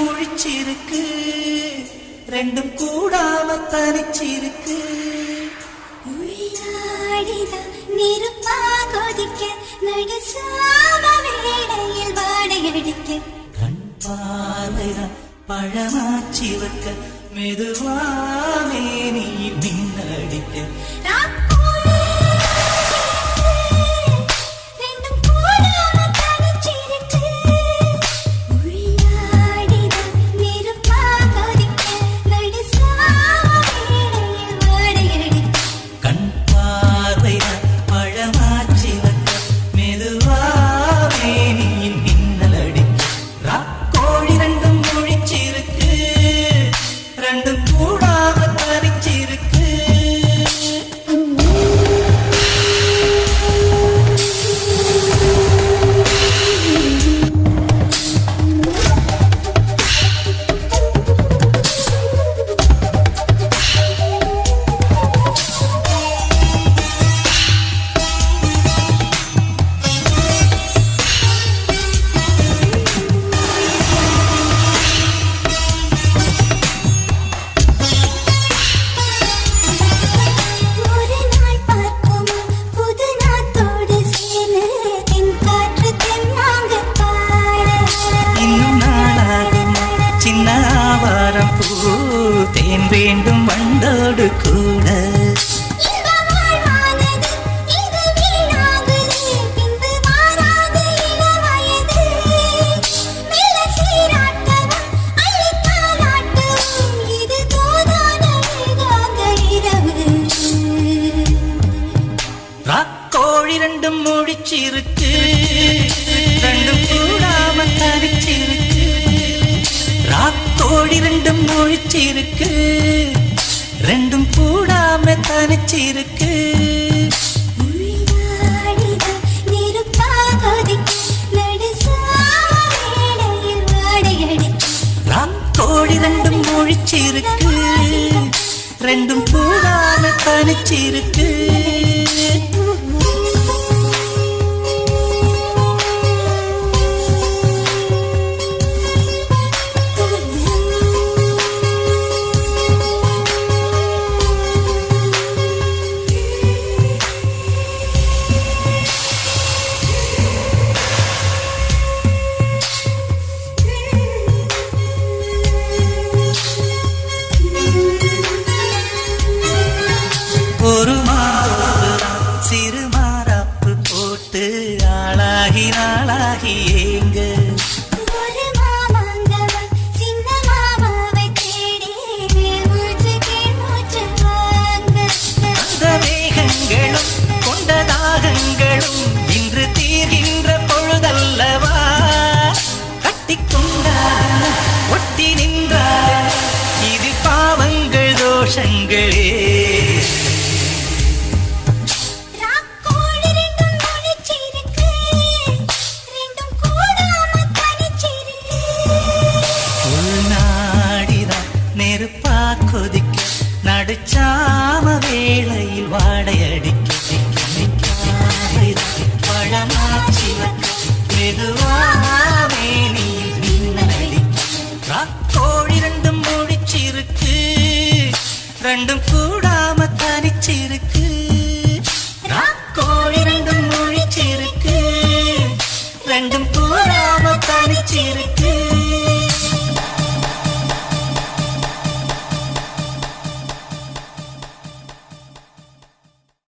முழிச்சிருக்கு ரெண்டும் கூடாம தனிச்சிருக்கு நெருப்பா கொதிக்க நடுசாம வேளையில் வாடையடிக்க கண் பார்வைதான் பழமாச்சி வைக்க மெதுவாவே நீ மின்னடிக்க தேன் வேண்டும் வண்டோடு கூட ராக்கோழி ரெண்டும் முழிச்சிருக்கு ரெண்டும் கூடாம தனிச்சிருக்கு ராக்கோழி ரெண்டும் முழிச்சிருக்கு ரெண்டும் கூடாம தனிச்சிருக்கு ராக்கோழி ரெண்டும் முழிச்சிருக்கு ரெண்டும் கூடாம தனிச்சிருக்கு ஒரு சிறு மாறாப்பு போட்டு ஆளாகி நாளாகி ஏங்க அந்த வேகங்களும் கொண்ட தாகங்களும் இன்று தீர்கின்ற பொழுதல்லவா கட்டிக்கொண்டார் ஒட்டி நின்றார் இது பாவங்கள் தோஷங்களே நெருப்பா கொதிக்க நடுச்சாம வேளையில் வாடையடிக்க பழமாச்சி மெதுவாவே நீ மின்னடிக்க ராக்கோழி ரெண்டும் முடிச்சிருக்கு ரெண்டும் கூடாம தனிச்சிருக்கு ராக்கோழி ரெண்டும் முடிச்சிருக்கு ரெண்டும் கூடாம தனிச்சிருக்கு